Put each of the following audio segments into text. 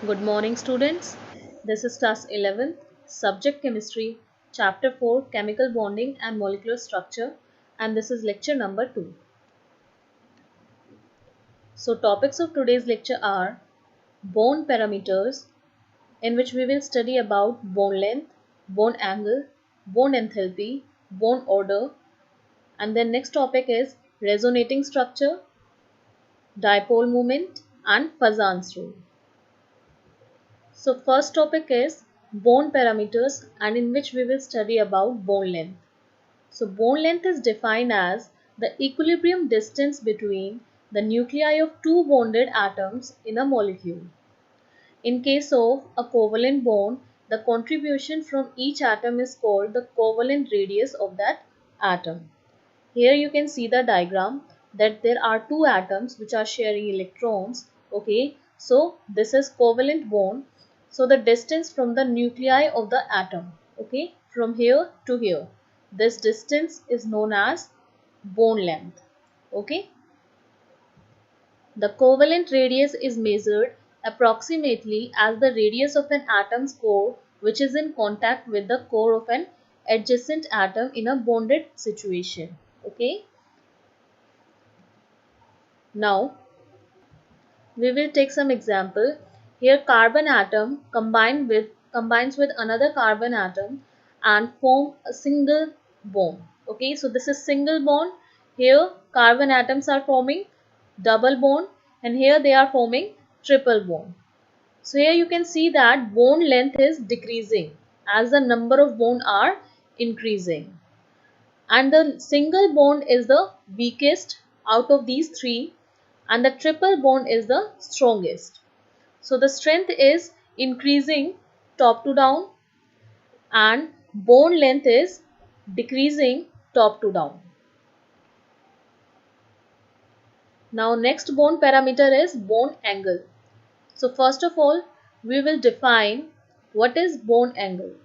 Good morning, students. This is class 11th, subject chemistry, chapter 4, chemical bonding and molecular structure, and this is lecture number 2. So, topics of today's lecture are bone parameters, in which we will study about bone length, bone angle, bone enthalpy, bone order, and then next topic is resonating structure, dipole moment, and Fazan's rule. So first topic is bone parameters, and in which we will study about bone length. So bone length is defined as the equilibrium distance between the nuclei of two bonded atoms in a molecule. In case of a covalent bond, the contribution from each atom is called the covalent radius of that atom. Here you can see the diagram that there are two atoms which are sharing electrons. Okay, so this is covalent bond. So the distance from the nuclei of the atom, okay, from here to here, this distance is known as bone length. Okay, the covalent radius is measured approximately as the radius of an atom's core which is in contact with the core of an adjacent atom in a bonded situation. Okay, now we will take some example. Here carbon atom combines with another carbon atom and form a single bond. Okay, so this is single bond. Here carbon atoms are forming double bond, and here they are forming triple bond. So here you can see that bond length is decreasing as the number of bond are increasing, and the single bond is the weakest out of these three, and the triple bond is the strongest. So the strength is increasing top to down, and bond length is decreasing top to down. Now next bond parameter is bond angle. So first of all we will define what is bond angle.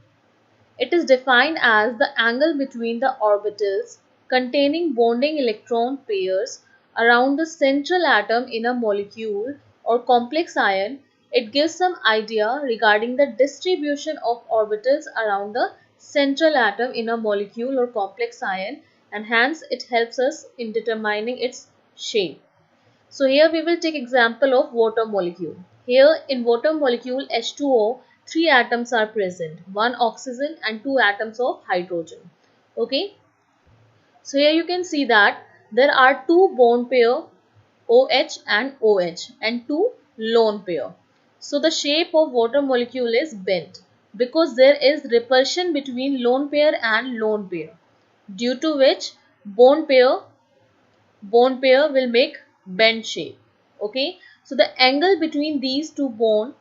It is defined as the angle between the orbitals containing bonding electron pairs around the central atom in a molecule or complex ion. It gives some idea regarding the distribution of orbitals around the central atom in a molecule or complex ion, and hence it helps us in determining its shape. So here we will take example of water molecule. Here in water molecule H2O, three atoms are present, one oxygen and two atoms of hydrogen. Okay. So here you can see that there are two bond pair OH and two lone pair. So the shape of water molecule is bent because there is repulsion between lone pair and lone pair, due to which bond pair will make bend shape. Okay, so the angle between these two bond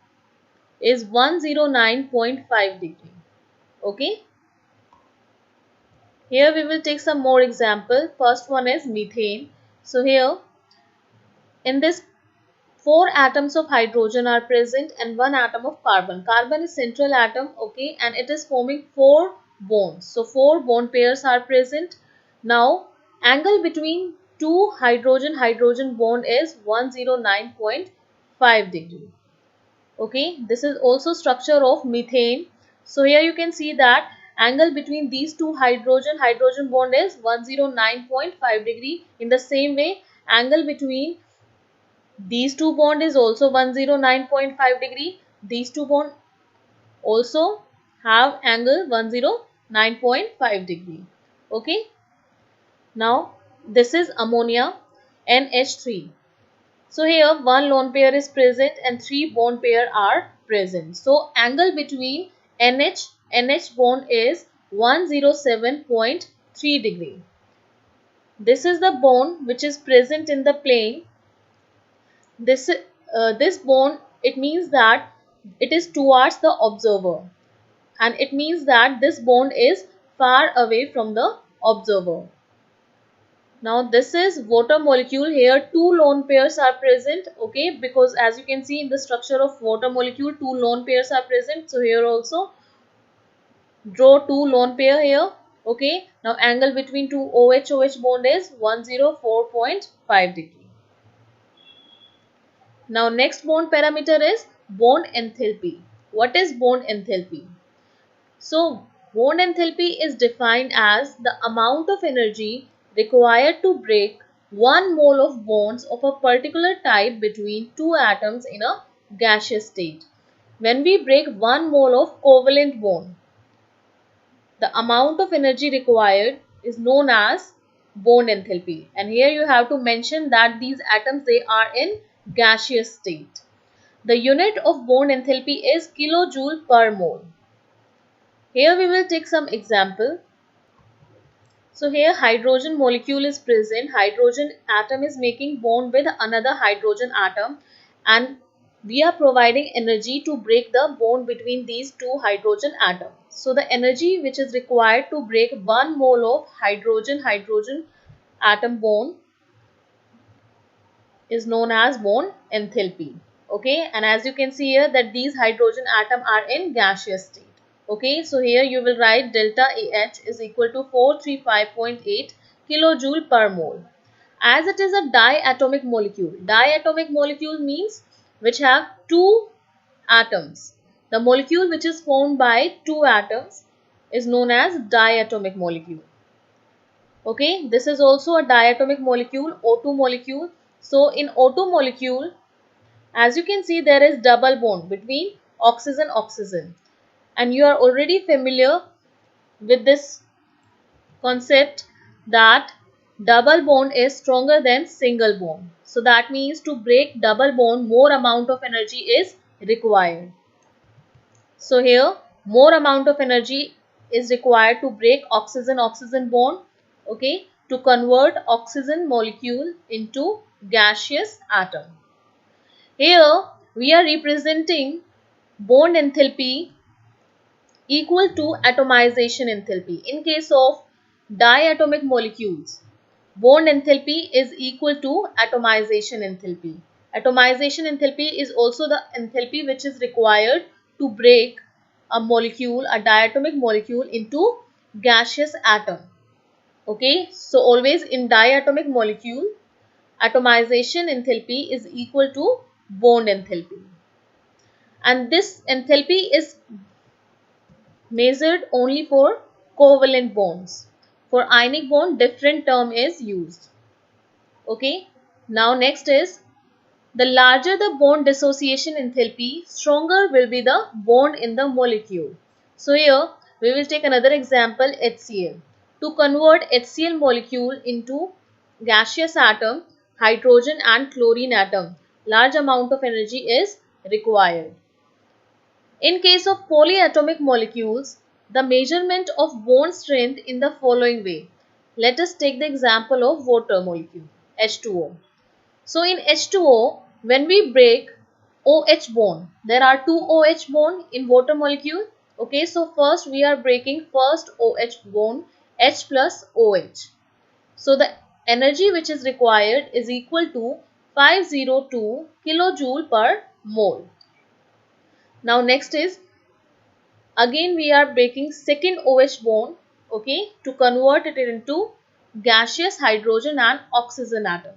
is 109.5 degree. Okay, here we will take some more example. First one is methane. So here in this, four atoms of hydrogen are present and one atom of carbon. Carbon is central atom, okay, and it is forming four bonds. So four bond pairs are present. Now angle between two hydrogen bond is 109.5 degree. Okay, this is also structure of methane. So here you can see that angle between these two hydrogen bond is 109.5 degree. In the same way, angle between these two bond is also 109.5 degree. These two bond also have angle 109.5 degree. Okay. Now this is ammonia NH3. So here one lone pair is present and three bond pair are present. So angle between NH bond is 107.3 degree. This is the bond which is present in the plane. This bond, it means that it is towards the observer, and it means that this bond is far away from the observer. Now this is water molecule. Here two lone pairs are present, okay, because as you can see in the structure of water molecule, two lone pairs are present. So here also draw two lone pair here, okay. Now angle between two OH bond is 104.5 degree. Now next bond parameter is bond enthalpy. What is bond enthalpy? So, bond enthalpy is defined as the amount of energy required to break 1 mole of bonds of a particular type between two atoms in a gaseous state. When we break 1 mole of covalent bond, the amount of energy required is known as bond enthalpy. And here you have to mention that these atoms, they are in gaseous state. The unit of bond enthalpy is kilojoule per mole. Here we will take some example. So here hydrogen molecule is present. Hydrogen atom is making bond with another hydrogen atom, and we are providing energy to break the bond between these two hydrogen atoms. So the energy which is required to break 1 mole of hydrogen atom bond is known as bond enthalpy. Okay, and as you can see here that these hydrogen atom are in gaseous state. Okay, so here you will write delta AH is equal to 435.8 kilojoule per mole. As it is a diatomic molecule. Diatomic molecule means which have two atoms. The molecule which is formed by two atoms is known as diatomic molecule. Okay, this is also a diatomic molecule, O2 molecule. So in O2 molecule, as you can see, there is double bond between oxygen. And you are already familiar with this concept that double bond is stronger than single bond. So that means to break double bond, more amount of energy is required. So here, more amount of energy is required to break oxygen bond, okay, to convert oxygen molecule into gaseous atom. Here, we are representing bond enthalpy equal to atomization enthalpy. In case of diatomic molecules, bond enthalpy is equal to atomization enthalpy. Atomization enthalpy is also the enthalpy which is required to break a molecule, a diatomic molecule, into gaseous atom. Okay, so always in diatomic molecule, atomization enthalpy is equal to bond enthalpy. And this enthalpy is measured only for covalent bonds. For ionic bond, different term is used. Okay. Now next is, the larger the bond dissociation enthalpy, stronger will be the bond in the molecule. So here we will take another example, HCl. To convert HCl molecule into gaseous atom, hydrogen and chlorine atom, large amount of energy is required. In case of polyatomic molecules, the measurement of bond strength in the following way. Let us take the example of water molecule, H2O. So in H2O, when we break OH bond, there are two OH bond in water molecule. Okay, so first we are breaking first OH bond, H plus OH. So the energy which is required is equal to 502 kilojoule per mole. Now next is, again we are breaking second OH bond, okay, to convert it into gaseous hydrogen and oxygen atom.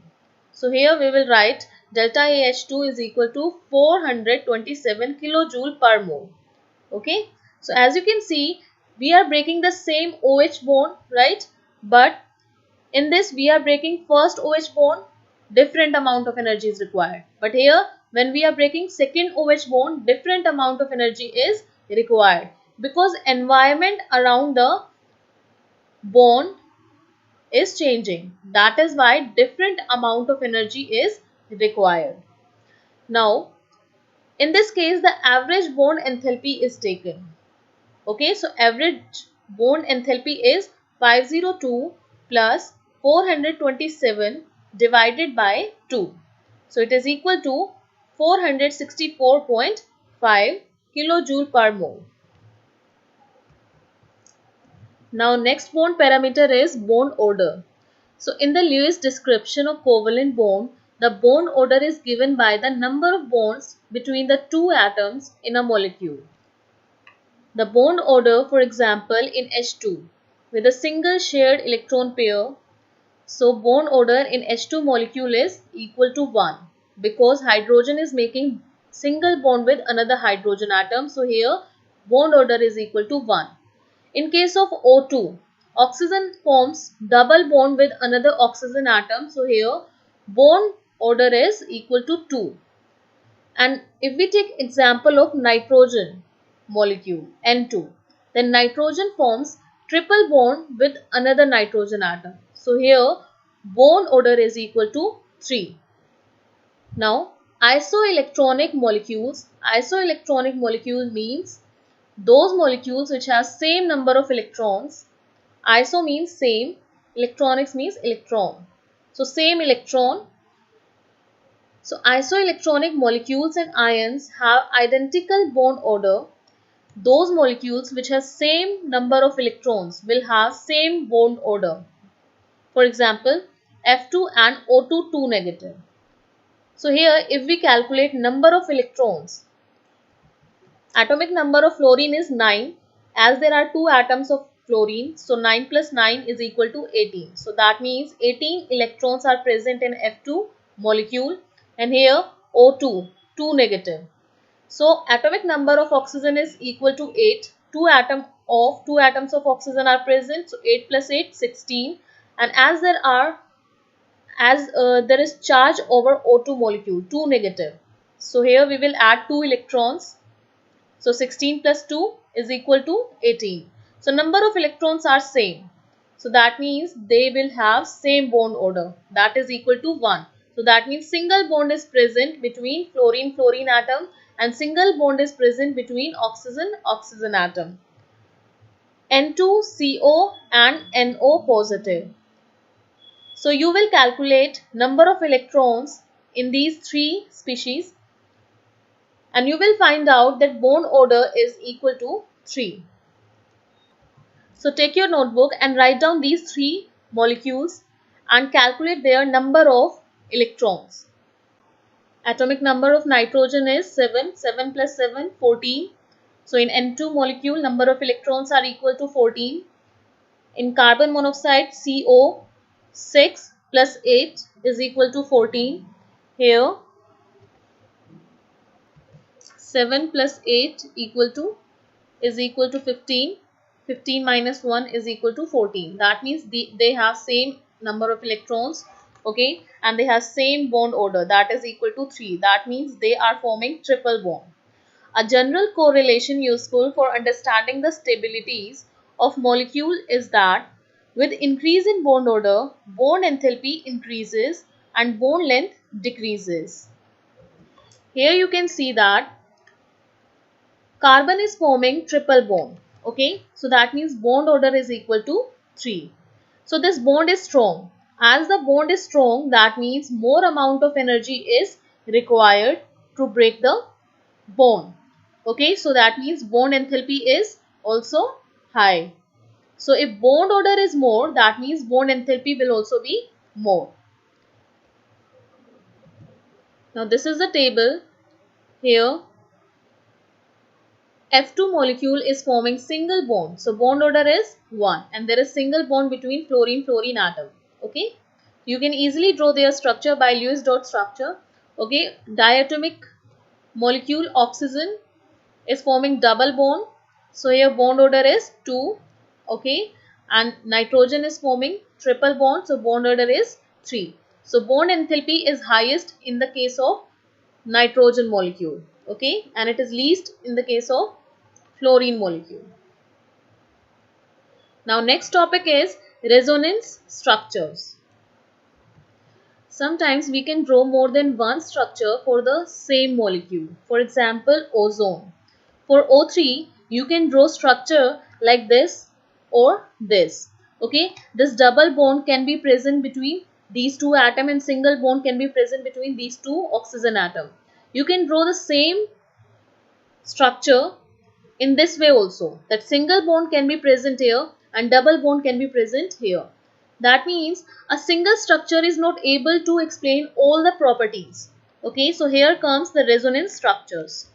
So here we will write delta AH2 is equal to 427 kilojoule per mole. Okay, so as you can see, we are breaking the same OH bond, right? But in this we are breaking first OH bond, different amount of energy is required. But here when we are breaking second OH bond, different amount of energy is required, because environment around the bond is changing. That is why different amount of energy is required. Now in this case, the average bond enthalpy is taken. Okay, so average bond enthalpy is 502 plus 427 divided by 2. So it is equal to 464.5 kilojoule per mole. Now next bond parameter is bond order. So in the Lewis description of covalent bond, the bond order is given by the number of bonds between the two atoms in a molecule. The bond order, for example, in H2 with a single shared electron pair, so bond order in H2 molecule is equal to 1, because hydrogen is making single bond with another hydrogen atom. So here bond order is equal to 1. In case of O2, oxygen forms double bond with another oxygen atom. So here bond order is equal to 2. And if we take example of nitrogen molecule N2, then nitrogen forms triple bond with another nitrogen atom. So here bond order is equal to 3. Now isoelectronic molecules. Isoelectronic molecule means those molecules which have same number of electrons. Iso means same, electronics means electron. So same electron. So isoelectronic molecules and ions have identical bond order. Those molecules which have same number of electrons will have same bond order. For example, F2 and O2 2 negative. So here if we calculate number of electrons, atomic number of fluorine is 9, as there are 2 atoms of fluorine. So 9 plus 9 is equal to 18. So that means 18 electrons are present in F2 molecule, and here O2 2 negative. So atomic number of oxygen is equal to 8. 2 atoms of oxygen are present. So 8 plus 8 16. And as there is charge over O2 molecule 2 negative. So here we will add 2 electrons. So 16 plus 2 is equal to 18. So number of electrons are same. So that means they will have same bond order, that is equal to 1. So that means single bond is present between fluorine atom and single bond is present between oxygen atom. N2CO and NO positive. So you will calculate number of electrons in these 3 species and you will find out that bond order is equal to 3. So take your notebook and write down these 3 molecules and calculate their number of electrons. Atomic number of nitrogen is 7. 7 plus 7, 14. So in N2 molecule, number of electrons are equal to 14. In carbon monoxide, CO, 6 plus 8 is equal to 14. Here 7 plus 8 is equal to 15. 15 minus 1 is equal to 14. That means they have same number of electrons, okay, and they have same bond order, that is equal to 3. That means they are forming triple bond. A general correlation useful for understanding the stabilities of molecule is that with increase in bond order, bond enthalpy increases and bond length decreases. Here you can see that carbon is forming triple bond. Okay, so that means bond order is equal to 3. So this bond is strong. As the bond is strong, that means more amount of energy is required to break the bond. Okay, so that means bond enthalpy is also high. So if bond order is more, that means bond enthalpy will also be more. Now this is the table. Here F2 molecule is forming single bond. So bond order is 1 and there is single bond between fluorine atom. Okay. You can easily draw their structure by Lewis dot structure. Okay. Diatomic molecule oxygen is forming double bond. So here bond order is 2. Okay. And nitrogen is forming triple bond. So bond order is 3. So bond enthalpy is highest in the case of nitrogen molecule. Okay. And it is least in the case of fluorine molecule. Now next topic is resonance structures. Sometimes we can draw more than one structure for the same molecule. For example, ozone. For O3, you can draw structure like this or this. Okay, this double bond can be present between these 2 atoms and single bond can be present between these 2 oxygen atoms. You can draw the same structure in this way also, that single bond can be present here and double bond can be present here. That means a single structure is not able to explain all the properties. Okay, so here comes the resonance structures.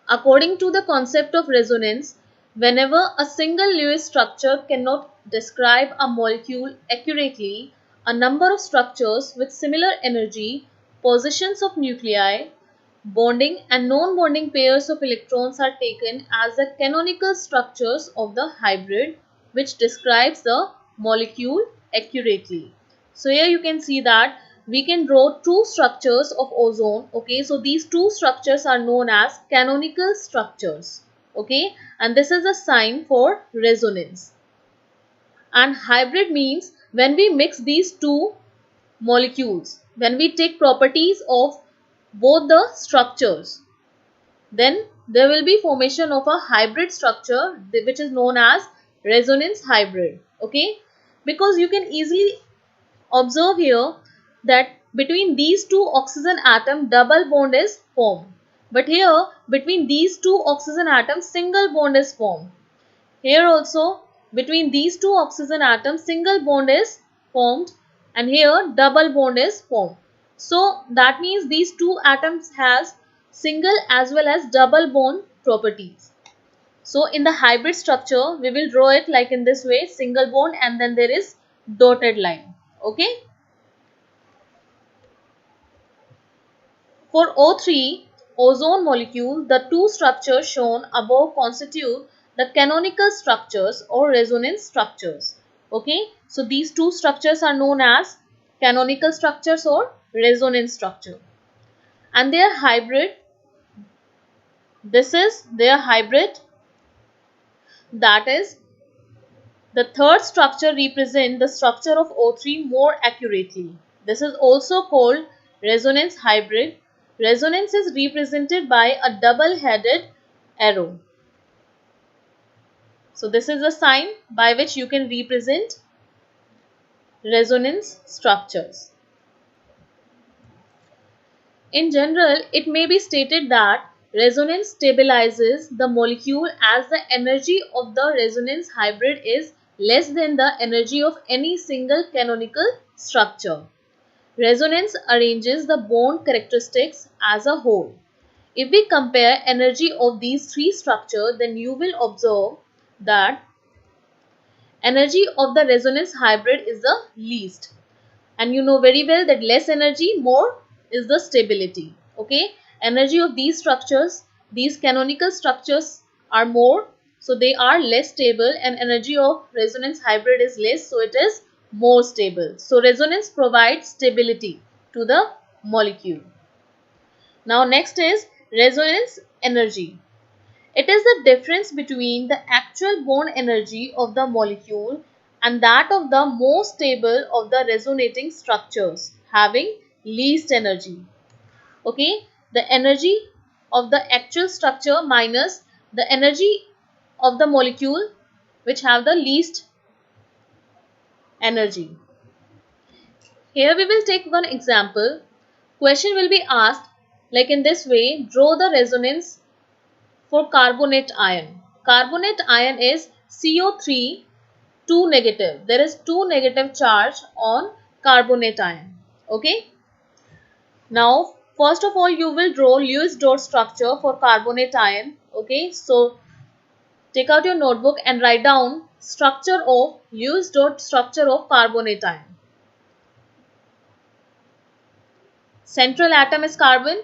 According to the concept of resonance, whenever a single Lewis structure cannot describe a molecule accurately, a number of structures with similar energy, positions of nuclei, Bonding and non-bonding pairs of electrons are taken as the canonical structures of the hybrid, which describes the molecule accurately. So here you can see that we can draw two structures of ozone. Okay, so these two structures are known as canonical structures. Okay, and this is a sign for resonance. And hybrid means when we mix these two molecules, when we take properties of both the structures, then there will be formation of a hybrid structure which is known as resonance hybrid. Okay, because you can easily observe here that between these two oxygen atoms double bond is formed, but here between these two oxygen atoms single bond is formed. Here also between these two oxygen atoms single bond is formed, and here double bond is formed. So that means these two atoms has single as well as double bond properties. So in the hybrid structure we will draw it like in this way, single bond and then there is dotted line. Okay. For O3 ozone molecule, the two structures shown above constitute the canonical structures or resonance structures. Okay, so these two structures are known as canonical structures or resonance structure, and they are hybrid. This is their hybrid, that is, the third structure represents the structure of O3 more accurately. This is also called resonance hybrid. Resonance is represented by a double-headed arrow. So this is a sign by which you can represent resonance structures. In general, it may be stated that resonance stabilizes the molecule as the energy of the resonance hybrid is less than the energy of any single canonical structure. Resonance arranges the bond characteristics as a whole. If we compare energy of these three structures, then you will observe that energy of the resonance hybrid is the least. And you know very well that less energy, more is the stability. Okay, energy of these structures, these canonical structures are more, so they are less stable, and energy of resonance hybrid is less, so it is more stable. So resonance provides stability to the molecule. Now next is resonance energy. It is the difference between the actual bond energy of the molecule and that of the most stable of the resonating structures having least energy. Okay, the energy of the actual structure minus the energy of the molecule which have the least energy. Here we will take one example. Question will be asked like in this way: draw the resonance for carbonate ion. Carbonate ion is CO3 2 negative. There is 2 negative charge on carbonate ion. Okay. Now, first of all, you will draw Lewis dot structure for carbonate ion. Okay. So, take out your notebook and write down structure of Lewis dot structure of carbonate ion. Central atom is carbon.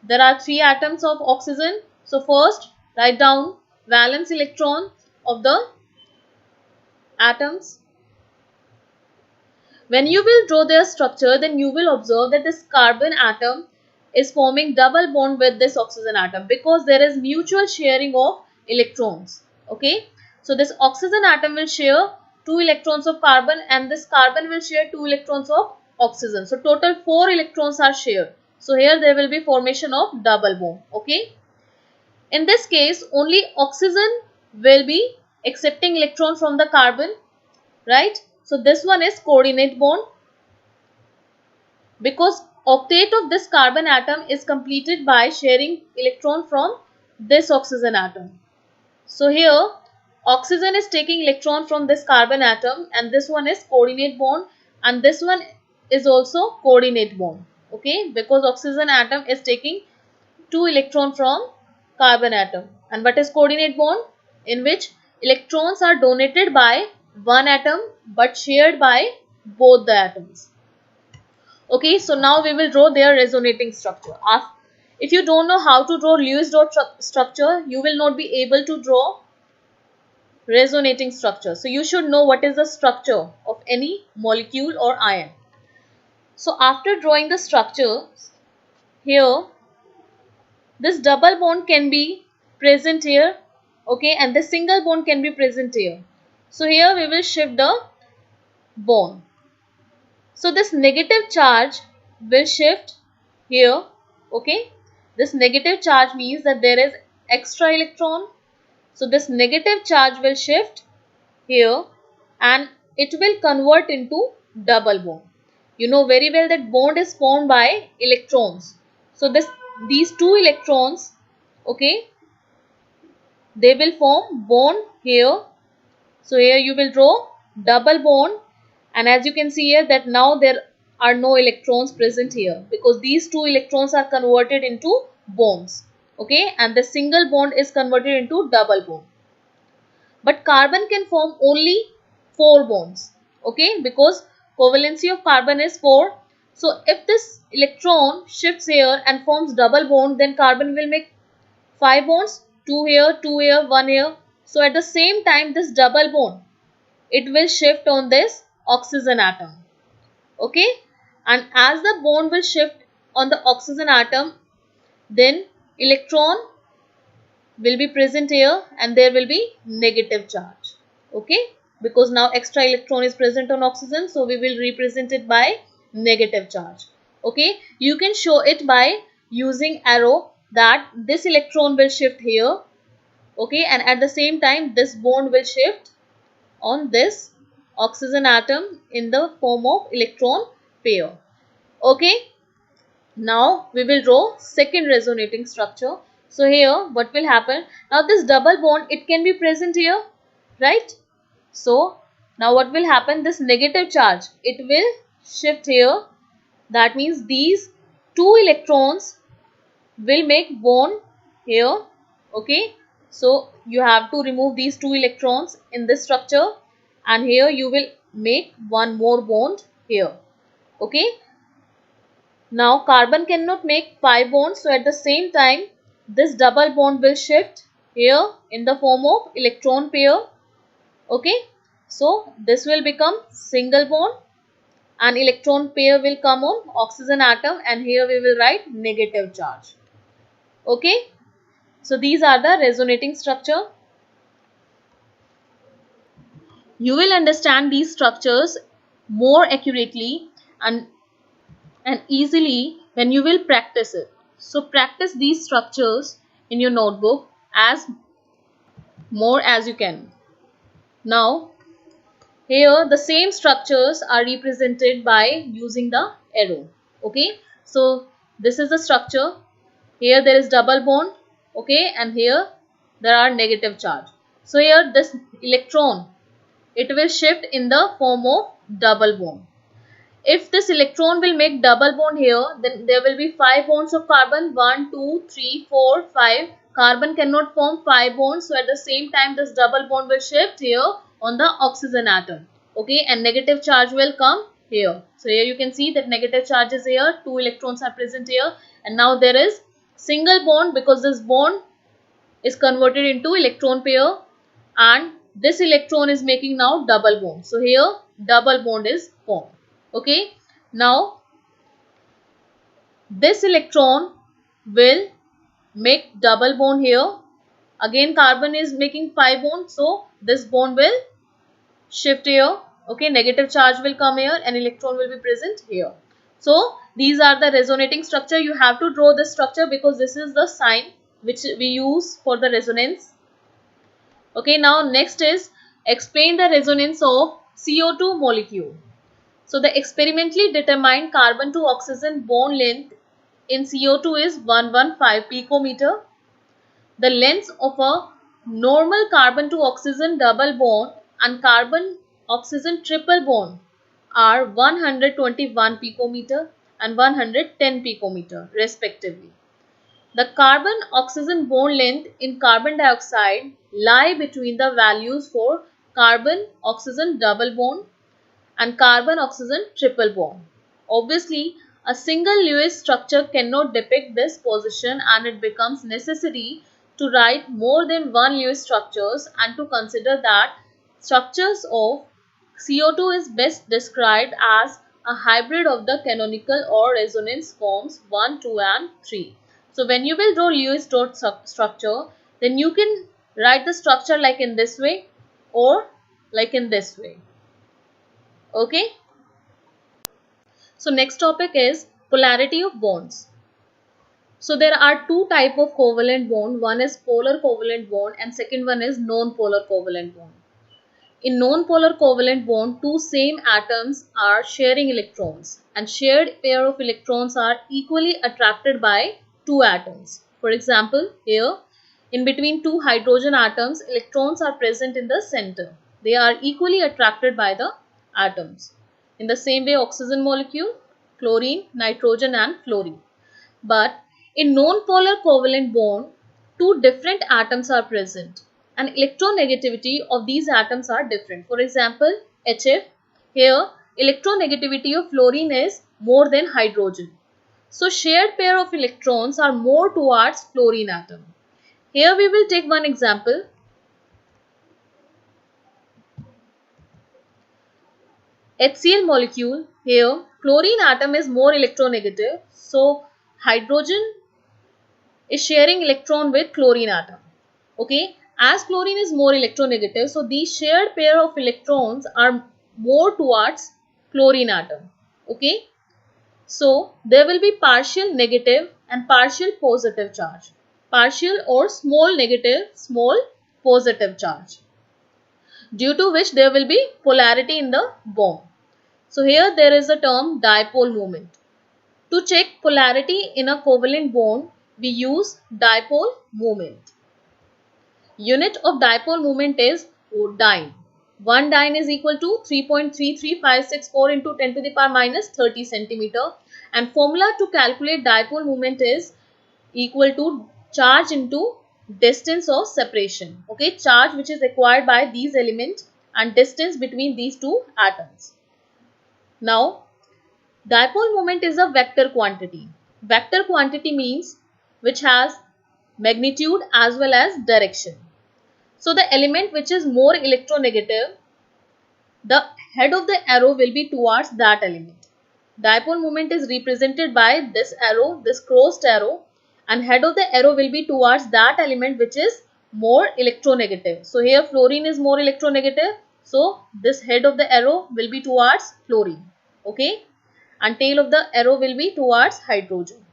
There are 3 atoms of oxygen. So, first write down valence electron of the atoms. When you will draw their structure, then you will observe that this carbon atom is forming double bond with this oxygen atom because there is mutual sharing of electrons. Okay, so this oxygen atom will share 2 electrons of carbon and this carbon will share 2 electrons of oxygen. So total 4 electrons are shared. So here there will be formation of double bond. Okay, in this case only oxygen will be accepting electron from the carbon, right? So this one is coordinate bond because octet of this carbon atom is completed by sharing electron from this oxygen atom. So here oxygen is taking electron from this carbon atom and this one is coordinate bond and this one is also coordinate bond. Okay, because oxygen atom is taking 2 electron from carbon atom. And what is coordinate bond? In which electrons are donated by one atom but shared by both the atoms. Okay, so now we will draw their resonating structure. If you don't know how to draw Lewis dot structure, you will not be able to draw resonating structure. So you should know what is the structure of any molecule or ion. So after drawing the structure, here this double bond can be present here, okay, and the single bond can be present here. So here we will shift the bond. So this negative charge will shift here, okay. This negative charge means that there is extra electron. So this negative charge will shift here and it will convert into double bond. You know very well that bond is formed by electrons. So these two electrons, okay, they will form bond here. So here you will draw double bond, and as you can see here that now there are no electrons present here because these two electrons are converted into bonds, okay, and the single bond is converted into double bond. But carbon can form only 4 bonds, okay, because covalency of carbon is 4. So if this electron shifts here and forms double bond, then carbon will make 5 bonds, 2 here, 2 here, 1 here. So at the same time this double bond, it will shift on this oxygen atom, okay, and as the bond will shift on the oxygen atom, then electron will be present here and there will be negative charge, okay, because now extra electron is present on oxygen, so we will represent it by negative charge, okay. You can show it by using arrow that this electron will shift here, okay, and at the same time this bond will shift on this oxygen atom in the form of electron pair, okay. Now we will draw second resonating structure. So here what will happen? Now this double bond, it can be present here, right? So now what will happen? This negative charge, it will shift here. That means these two electrons will make bond here, okay. So you have to remove these two electrons in this structure and here you will make one more bond here, okay. Now carbon cannot make 5 bonds, so at the same time this double bond will shift here in the form of electron pair, okay. So this will become single bond and electron pair will come on oxygen atom and here we will write negative charge, okay. So these are the resonating structure. You will understand these structures more accurately and easily when you will practice it. So practice these structures in your notebook as more as you can. Now here the same structures are represented by using the arrow, okay. So this is the structure. Here there is double bond, okay, and here there are negative charge. So here this electron, it will shift in the form of double bond. If this electron will make double bond here, then there will be 5 bonds of carbon. 1, 2, 3, 4, 5. Carbon cannot form 5 bonds. So at the same time, this double bond will shift here on the oxygen atom. Okay, and negative charge will come here. So here you can see that negative charge is here. 2 electrons are present here. And now there is single bond because this bond is converted into electron pair. And this electron is making now double bond. So here double bond is formed. Okay, now this electron will make double bond here. Again carbon is making 5 bonds, so this bond will shift here. Okay, negative charge will come here and electron will be present here. So these are the resonating structure. You have to draw this structure because this is the sign which we use for the resonance. Okay, now next is explain the resonance of CO2 molecule. So the experimentally determined carbon to oxygen bond length in CO2 is 115 picometer. The lengths of a normal carbon to oxygen double bond and carbon oxygen triple bond are 121 picometer and 110 picometer respectively. The carbon oxygen bond length in carbon dioxide lie between the values for carbon oxygen double bond and carbon oxygen triple bond. Obviously, A single Lewis structure cannot depict this position, and it becomes necessary to write more than one Lewis structures and to consider that structures of CO2 is best described as a hybrid of the canonical or resonance forms 1, 2 and 3. So when you will draw Lewis dot structure, then you can write the structure like in this way or like in this way. Okay. So next topic is polarity of bonds. So there are two type of covalent bond. One is polar covalent bond and second one is non-polar covalent bond. In non-polar covalent bond, two same atoms are sharing electrons and shared pair of electrons are equally attracted by two atoms. For example, here in between two hydrogen atoms, electrons are present in the center. They are equally attracted by the atoms. In the same way, oxygen molecule, chlorine, nitrogen and fluorine. But in non-polar covalent bond, two different atoms are present and electronegativity of these atoms are different. For example, HF, here electronegativity of fluorine is more than hydrogen. So shared pair of electrons are more towards fluorine atom. Here we will take one example. HCl molecule, here chlorine atom is more electronegative. So hydrogen is sharing electron with chlorine atom. Okay, as chlorine is more electronegative, so these shared pair of electrons are more towards chlorine atom. Okay, so there will be partial negative and partial positive charge. Partial or small negative, small positive charge, due to which there will be polarity in the bond. So here there is a term dipole moment. To check polarity in a covalent bond, we use dipole moment. Unit of dipole moment is dyne. 1 dyne is equal to 3.33564 into 10 to the power minus 30 centimeter. And formula to calculate dipole moment is equal to charge into distance of separation. Okay, charge which is required by these elements and distance between these two atoms. Now, dipole moment is a vector quantity. Vector quantity means which has magnitude as well as direction. So the element which is more electronegative, the head of the arrow will be towards that element. Dipole moment is represented by this arrow, this crossed arrow, and head of the arrow will be towards that element which is more electronegative. So here fluorine is more electronegative, so this head of the arrow will be towards fluorine. Okay, and tail of the arrow will be towards hydrogen.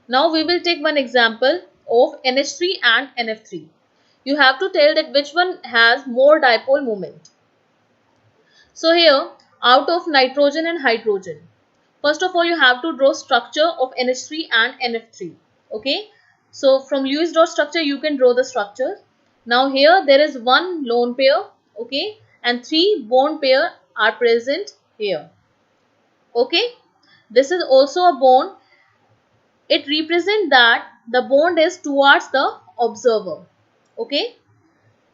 Now we will take one example of NH3 and NF3. You have to tell that which one has more dipole moment. So here, out of nitrogen and hydrogen, first of all you have to draw structure of NH3 and NF3. Okay, so from Lewis dot structure you can draw the structure. Now here there is one lone pair, okay, and three bond pair are present here. Okay, this is also a bond. It represents that the bond is towards the observer. Okay.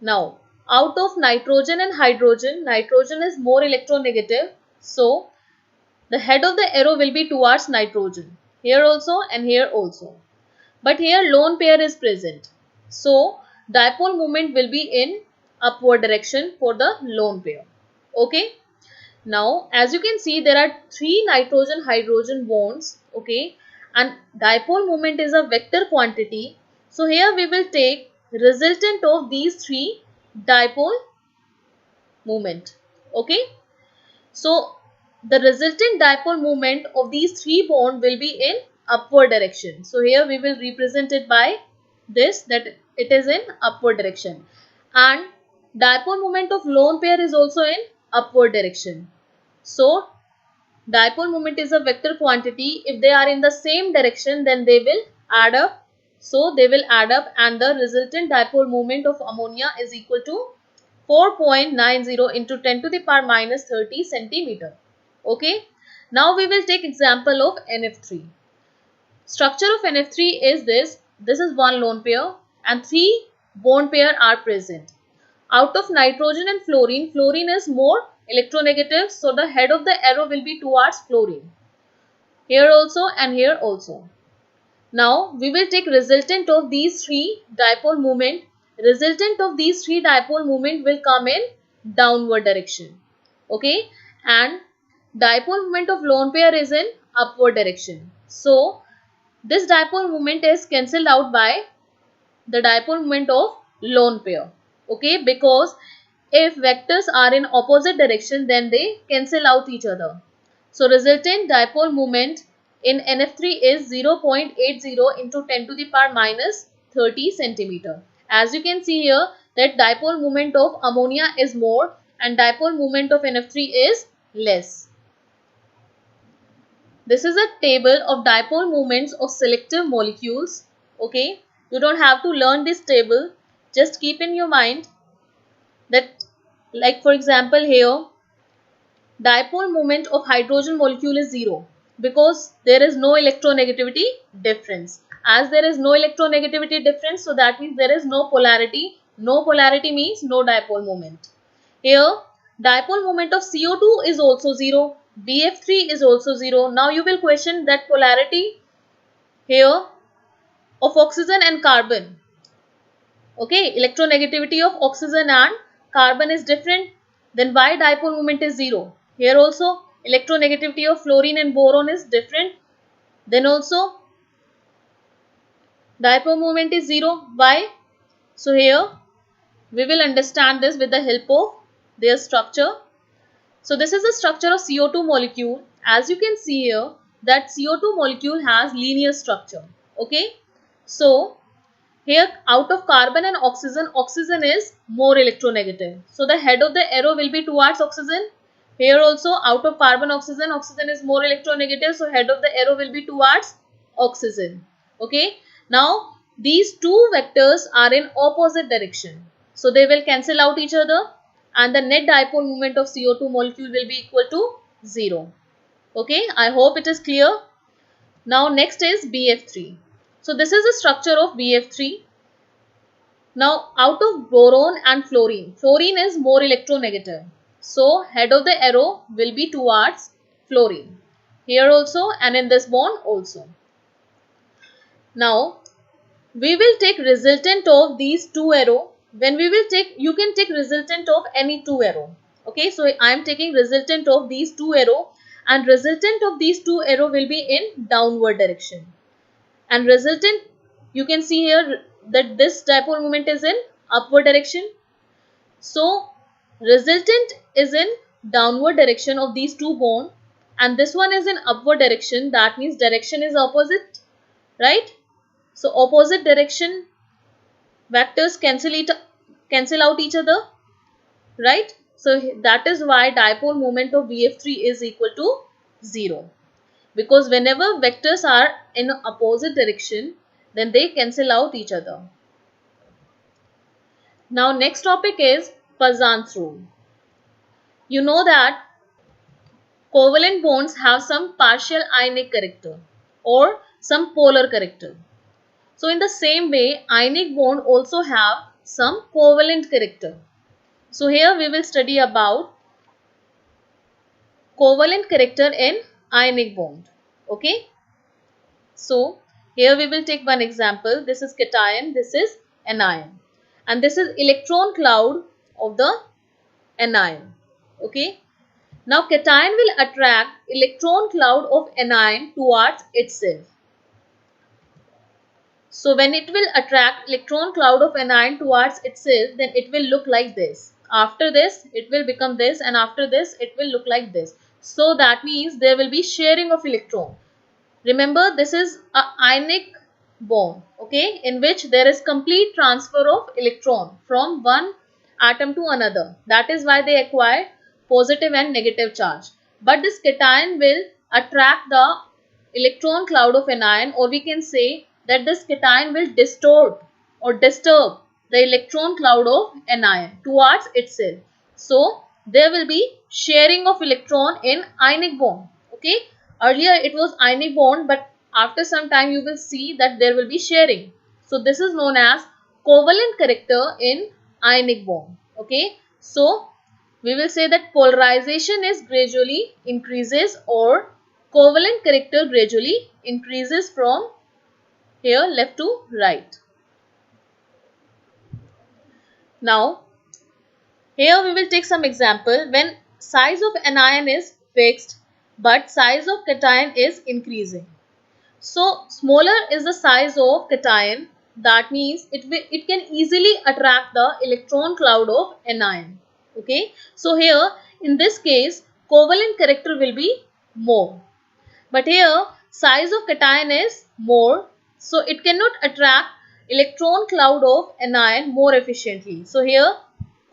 Now, out of nitrogen and hydrogen, nitrogen is more electronegative. So, the head of the arrow will be towards nitrogen. Here also and here also. But here lone pair is present. So, dipole moment will be in upward direction for the lone pair. Okay. Now, as you can see, there are three nitrogen-hydrogen bonds. Okay. And dipole moment is a vector quantity. So here we will take resultant of these three dipole moment. Okay. So the resultant dipole moment of these three bonds will be in upward direction. So here we will represent it by this, that it is in upward direction. And dipole moment of lone pair is also in upward direction. So dipole moment is a vector quantity. If they are in the same direction, then they will add up. So they will add up and the resultant dipole moment of ammonia is equal to 4.90 into 10 to the power minus 30 centimeter. Okay. Now we will take example of NF3. Structure of NF3 is this. This is one lone pair and three bond pair are present. Out of nitrogen and fluorine, fluorine is more electronegative, so the head of the arrow will be towards fluorine. Here also and here also. Now we will take resultant of these three dipole moment. Resultant of these three dipole moment will come in downward direction. Okay, and dipole moment of lone pair is in upward direction. So this dipole moment is cancelled out by the dipole moment of lone pair. Okay, because if vectors are in opposite direction, then they cancel out each other. So resultant dipole moment in NF3 is 0.80 into 10 to the power minus 30 centimeter. As you can see here that dipole moment of ammonia is more and dipole moment of NF3 is less. This is a table of dipole moments of selective molecules. Okay, you don't have to learn this table. Just keep in your mind that, like for example here, dipole moment of hydrogen molecule is 0 because there is no electronegativity difference. As there is no electronegativity difference, so that means there is no polarity. No polarity means no dipole moment. Here, dipole moment of CO2 is also 0. BF3 is also 0. Now you will question that polarity here of oxygen and carbon. Okay, electronegativity of oxygen and carbon is different. Then why dipole moment is 0? Here also electronegativity of fluorine and boron is different. Then also dipole moment is 0. Why? So here we will understand this with the help of their structure. So this is the structure of CO2 molecule. As you can see here that CO2 molecule has linear structure. Okay. So here out of carbon and oxygen, oxygen is more electronegative. So the head of the arrow will be towards oxygen. Here also out of carbon, oxygen, oxygen is more electronegative. So head of the arrow will be towards oxygen. Okay. Now these two vectors are in opposite direction. So they will cancel out each other and the net dipole moment of CO2 molecule will be equal to 0. Okay. I hope it is clear. Now next is BF3. So this is the structure of BF3. Now out of boron and fluorine, fluorine is more electronegative. So head of the arrow will be towards fluorine. Here also and in this bond also. Now we will take resultant of these two arrow. When we will take, you can take resultant of any two arrow. Okay, so I am taking resultant of these two arrow and resultant of these two arrow will be in downward direction. And resultant, you can see here that this dipole moment is in upward direction. So resultant is in downward direction of these two bonds and this one is in upward direction. That means direction is opposite, right? So opposite direction vectors cancel out each other, right? So that is why dipole moment of BF3 is equal to 0. Because whenever vectors are in opposite direction, then they cancel out each other. Now next topic is Poisson's rule. You know that covalent bonds have some partial ionic character or some polar character. So in the same way, ionic bond also have some covalent character. So here we will study about covalent character in ionic bond. Okay. So here we will take one example. This is cation, this is anion. And this is electron cloud of the anion. Okay. Now cation will attract electron cloud of anion towards itself. So when it will attract electron cloud of anion towards itself, then it will look like this. After this, it will become this, and after this, it will look like this. So that means there will be sharing of electron. Remember, this is a ionic bond, okay, in which there is complete transfer of electron from one atom to another. That is why they acquire positive and negative charge. But this cation will attract the electron cloud of anion, or we can say that this cation will distort or disturb the electron cloud of anion towards itself. So there will be sharing of electron in ionic bond. Okay, earlier it was ionic bond, but after some time you will see that there will be sharing. So this is known as covalent character in ionic bond. Okay, so we will say that polarization is gradually increases or covalent character gradually increases from here left to right. Now, here we will take some example when size of anion is fixed but size of cation is increasing. So, smaller is the size of cation, that means it can easily attract the electron cloud of anion. Okay. So, here in this case covalent character will be more. But here size of cation is more, so it cannot attract electron cloud of anion more efficiently. So here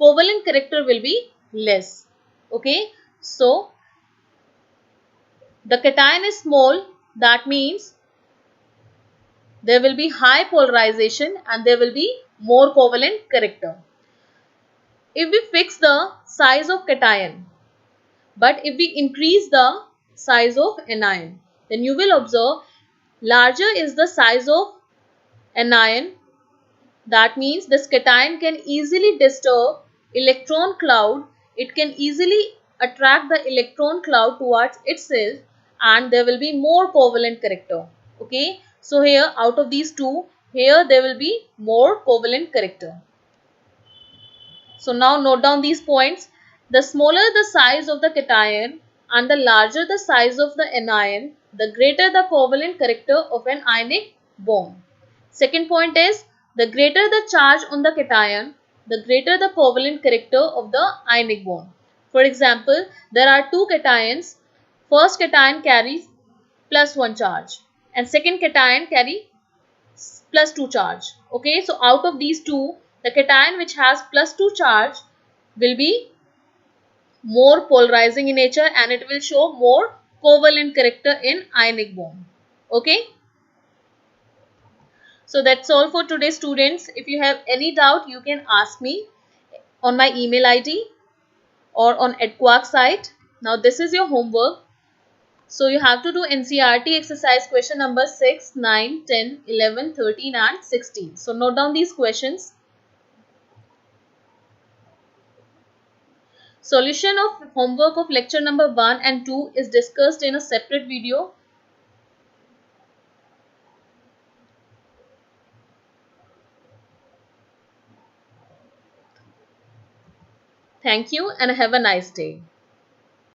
covalent character will be less. Okay. So the cation is small, that means there will be high polarization and there will be more covalent character. If we fix the size of cation, but if we increase the size of anion, then you will observe larger is the size of anion, that means this cation can easily disturb electron cloud, it can easily attract the electron cloud towards itself and there will be more covalent character. Okay, so here out of these two, here there will be more covalent character. So now note down these points. The smaller the size of the cation and the larger the size of the anion, the greater the covalent character of an ionic bond. Second point is, the greater the charge on the cation, the greater the covalent character of the ionic bond. For example, there are two cations. First cation carries +1 charge and second cation carry +2 charge. Okay, so out of these two, the cation which has +2 charge will be more polarizing in nature and it will show more covalent character in ionic bond. Okay. So that's all for today, students. If you have any doubt, you can ask me on my email ID or on EdQuark site. Now this is your homework. So you have to do NCERT exercise question number 6, 9, 10, 11, 13 and 16. So note down these questions. Solution of homework of lecture number 1 and 2 is discussed in a separate video. Thank you and have a nice day.